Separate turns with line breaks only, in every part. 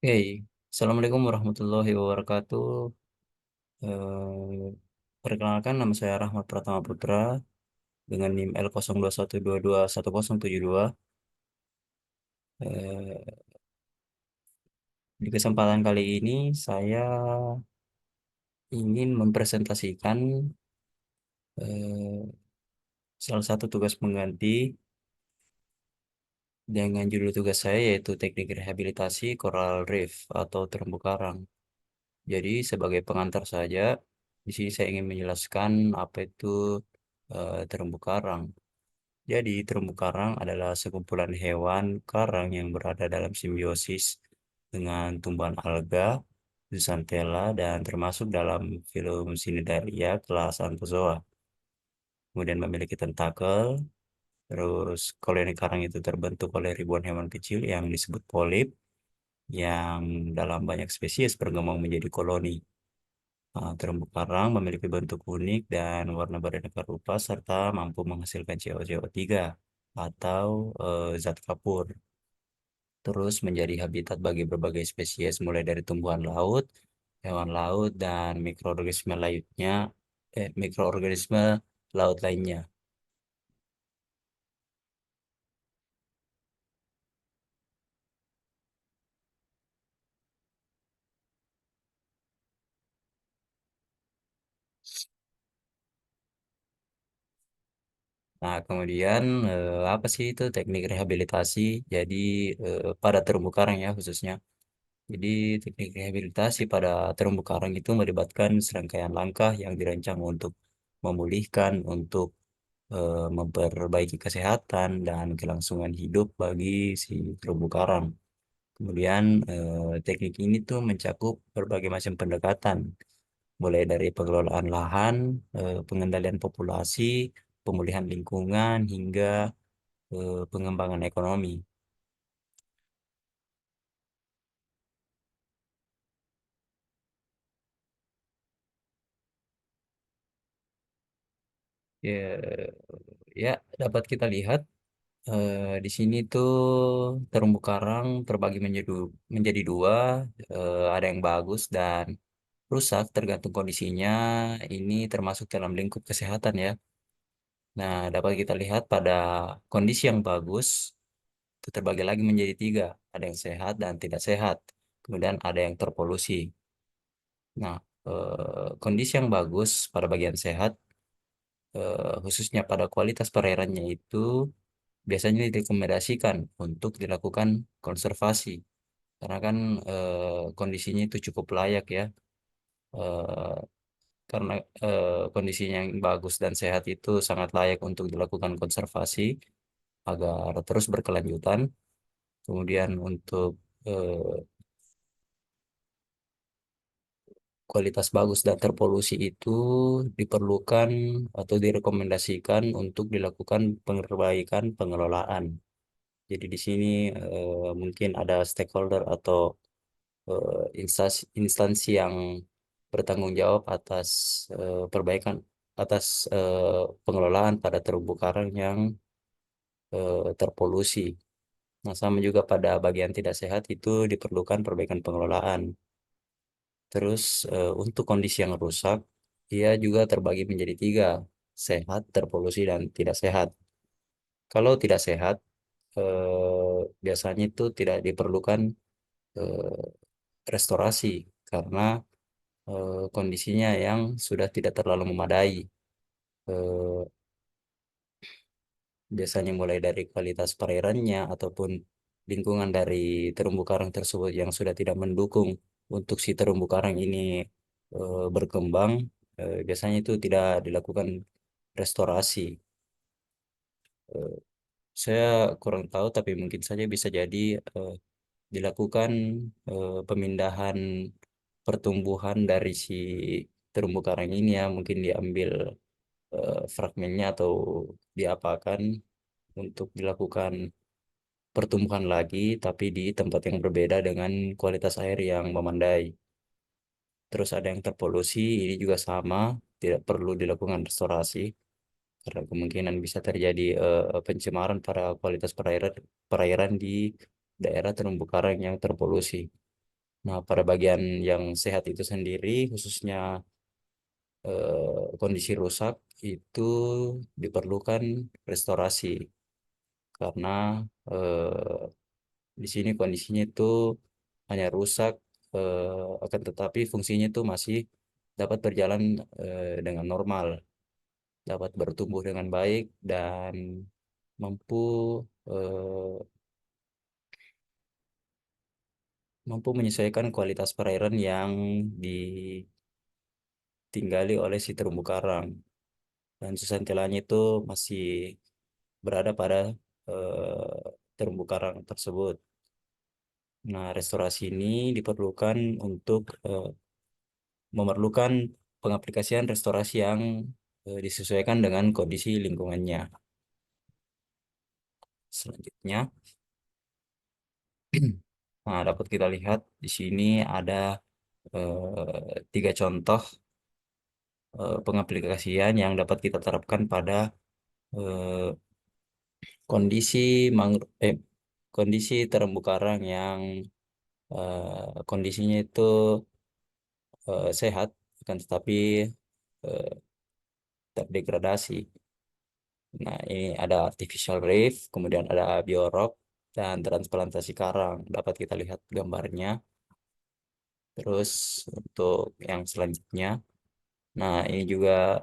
Hey, Assalamualaikum warahmatullahi wabarakatuh. Eh, Perkenalkan, nama saya Rahmat Pratama Putra dengan NIM L0212211072. Eh, di kesempatan kali ini saya ingin mempresentasikan eh, salah satu tugas pengganti dengan judul tugas saya yaitu Teknik Rehabilitasi Coral Reef atau terumbu karang. Jadi sebagai pengantar saja, di sini saya ingin menjelaskan apa itu terumbu karang. Jadi, terumbu karang adalah sekumpulan hewan karang yang berada dalam simbiosis dengan tumbuhan alga, zooxanthella, dan termasuk dalam filum Cnidaria kelas Anthozoa. Kemudian memiliki tentakel, terus koloni karang itu terbentuk oleh ribuan hewan kecil yang disebut polip, yang dalam banyak spesies berkembang menjadi koloni. Terumbu karang memiliki bentuk unik dan warna beraneka rupa serta mampu menghasilkan CO2 atau zat kapur. Terus menjadi habitat bagi berbagai spesies mulai dari tumbuhan laut, hewan laut, dan mikroorganisme laut lainnya. Nah, kemudian apa sih itu teknik rehabilitasi? Jadi pada terumbu karang ya khususnya. Jadi teknik rehabilitasi pada terumbu karang itu melibatkan serangkaian langkah yang dirancang untuk memulihkan, untuk memperbaiki kesehatan dan kelangsungan hidup bagi si terumbu karang. Kemudian teknik ini tuh mencakup berbagai macam pendekatan, mulai dari pengelolaan lahan, pengendalian populasi, pemulihan lingkungan, hingga pengembangan ekonomi. Ya, ya dapat kita lihat di sini tuh terumbu karang terbagi menjadi dua, ada yang bagus dan rusak tergantung kondisinya. Ini termasuk dalam lingkup kesehatan ya. Nah, dapat kita lihat pada kondisi yang bagus itu terbagi lagi menjadi tiga. Ada yang sehat dan tidak sehat. Kemudian ada yang terpolusi. Nah, kondisi yang bagus pada bagian sehat, khususnya pada kualitas perairannya itu biasanya direkomendasikan untuk dilakukan konservasi. Karena kan kondisinya itu cukup layak ya. Eh, karena kondisinya yang bagus dan sehat itu sangat layak untuk dilakukan konservasi agar terus berkelanjutan. Kemudian untuk eh, kualitas bagus dan terpolusi itu diperlukan atau direkomendasikan untuk dilakukan perbaikan pengelolaan. Jadi di sini mungkin ada stakeholder atau instansi yang bertanggung jawab atas perbaikan atas pengelolaan pada terumbu karang yang terpolusi. Nah, sama juga pada bagian tidak sehat itu diperlukan perbaikan pengelolaan. Terus untuk kondisi yang rusak, dia juga terbagi menjadi tiga, sehat, terpolusi, dan tidak sehat. Kalau tidak sehat, biasanya itu tidak diperlukan eh, restorasi karena kondisinya yang sudah tidak terlalu memadai. Eh, Biasanya mulai dari kualitas perairannya ataupun lingkungan dari terumbu karang tersebut yang sudah tidak mendukung untuk si terumbu karang ini berkembang, biasanya itu tidak dilakukan restorasi. Eh, saya kurang tahu, tapi mungkin saja bisa jadi eh, dilakukan pemindahan pertumbuhan dari si terumbu karang ini ya, mungkin diambil fragmennya atau diapakan untuk dilakukan pertumbuhan lagi, tapi di tempat yang berbeda dengan kualitas air yang memandai. Terus ada yang terpolusi, ini juga sama, tidak perlu dilakukan restorasi karena kemungkinan bisa terjadi pencemaran pada kualitas perairan perairan di daerah terumbu karang yang terpolusi. Nah, pada bagian yang sehat itu sendiri, khususnya kondisi rusak, itu diperlukan restorasi karena eh, di sini kondisinya itu hanya rusak, akan tetapi fungsinya itu masih dapat berjalan dengan normal, dapat bertumbuh dengan baik dan mampu eh, mampu menyesuaikan kualitas perairan yang ditinggali oleh si terumbu karang. Dan susentilanya itu masih berada pada terumbu karang tersebut. Nah, restorasi ini diperlukan untuk memerlukan pengaplikasian restorasi yang disesuaikan dengan kondisi lingkungannya. Selanjutnya, nah, dapat kita lihat di sini ada tiga contoh pengaplikasian yang dapat kita terapkan pada eh, kondisi kondisi terumbu karang yang kondisinya itu sehat, akan tetapi eh, terdegradasi. Nah, ini ada artificial reef, kemudian ada biorok, dan transplantasi karang. Dapat kita lihat gambarnya. Terus untuk yang selanjutnya, nah ini juga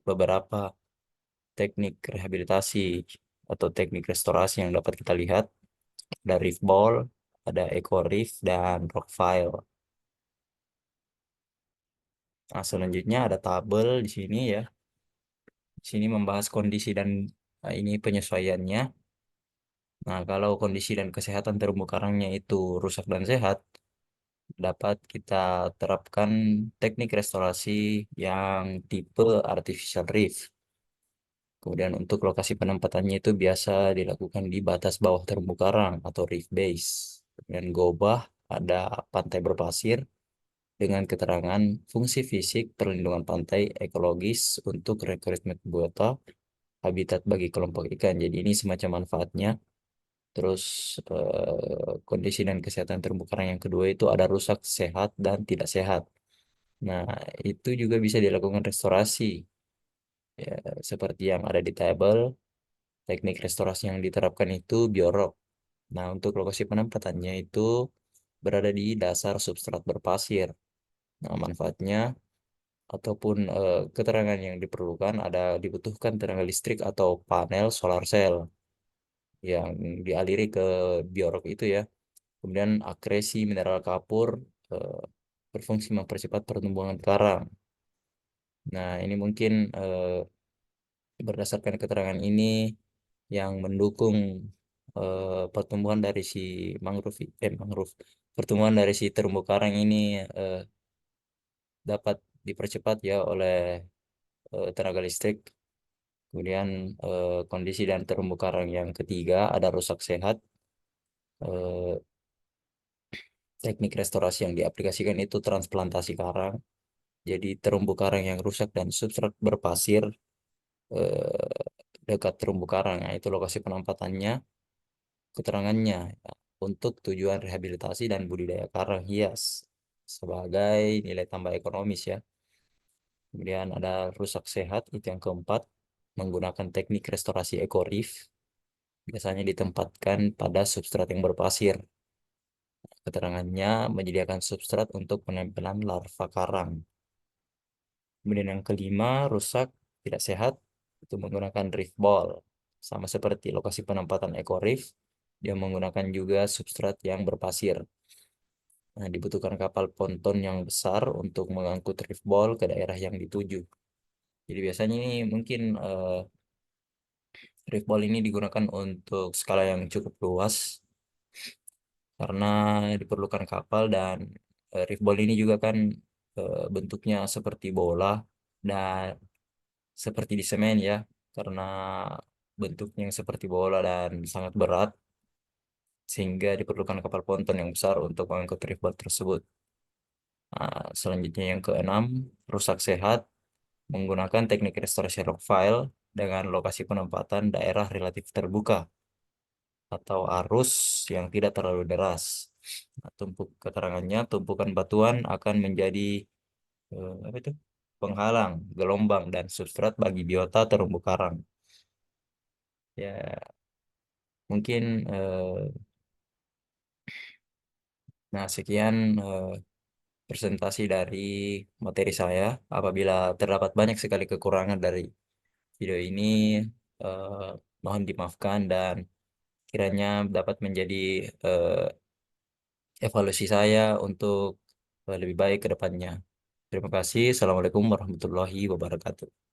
beberapa teknik rehabilitasi atau teknik restorasi yang dapat kita lihat. Ada reef ball, ada eco reef, dan rock file. Nah, selanjutnya ada tabel di sini ya. Di sini membahas kondisi dan ini penyesuaiannya. Nah, kalau kondisi dan kesehatan terumbu karangnya itu rusak dan sehat, dapat kita terapkan teknik restorasi yang tipe artificial reef. Kemudian untuk lokasi penempatannya itu biasa dilakukan di batas bawah terumbu karang atau reef base. Kemudian gobah ada pantai berpasir dengan keterangan fungsi fisik perlindungan pantai ekologis untuk rekrutmen biota habitat bagi kelompok ikan. Jadi ini semacam manfaatnya. Terus kondisi dan kesehatan terumbu karang yang kedua itu ada rusak, sehat, dan tidak sehat. Nah, itu juga bisa dilakukan restorasi. Ya, seperti yang ada di tabel, teknik restorasi yang diterapkan itu biorok. Nah, untuk lokasi penempatannya itu berada di dasar substrat berpasir. Nah, manfaatnya ataupun keterangan yang diperlukan ada dibutuhkan tenaga listrik atau panel solar cell yang dialiri ke biorok itu ya. Kemudian akresi mineral kapur eh, berfungsi mempercepat pertumbuhan karang. Nah, ini mungkin berdasarkan keterangan ini yang mendukung pertumbuhan dari si mangrove, pertumbuhan dari si terumbu karang ini eh, dapat dipercepat ya oleh tenaga listrik. Kemudian kondisi dan terumbu karang yang ketiga ada rusak sehat. Eh, Teknik restorasi yang diaplikasikan itu transplantasi karang. Jadi terumbu karang yang rusak dan substrat berpasir eh, dekat terumbu karang. Nah, itu lokasi penempatannya, keterangannya ya, untuk tujuan rehabilitasi dan budidaya karang hias sebagai nilai tambah ekonomis ya. Kemudian ada rusak sehat, itu yang keempat, menggunakan teknik restorasi eco reef, biasanya ditempatkan pada substrat yang berpasir. Keterangannya menyediakan substrat untuk penempelan larva karang. Kemudian yang kelima, rusak, tidak sehat, itu menggunakan reef ball. Sama seperti lokasi penempatan eco reef, dia menggunakan juga substrat yang berpasir. Nah, dibutuhkan kapal ponton yang besar untuk mengangkut reef ball ke daerah yang dituju. Jadi biasanya ini mungkin reef ball ini digunakan untuk skala yang cukup luas karena diperlukan kapal dan reef ball ini juga kan bentuknya seperti bola dan seperti di semen ya, karena bentuknya yang seperti bola dan sangat berat, sehingga diperlukan kapal ponton yang besar untuk mengangkut rival tersebut. Nah, selanjutnya yang keenam, rusak sehat menggunakan teknik restorasi rock file dengan lokasi penempatan daerah relatif terbuka atau arus yang tidak terlalu deras. Nah, tumpuk keterangannya, tumpukan batuan akan menjadi apa itu? Penghalang, gelombang, dan substrat bagi biota terumbu karang. Ya, mungkin nah sekian presentasi dari materi saya. Apabila terdapat banyak sekali kekurangan dari video ini, eh, mohon dimaafkan dan kiranya dapat menjadi eh, evaluasi saya untuk lebih baik ke depannya. Terima kasih. Assalamualaikum warahmatullahi wabarakatuh.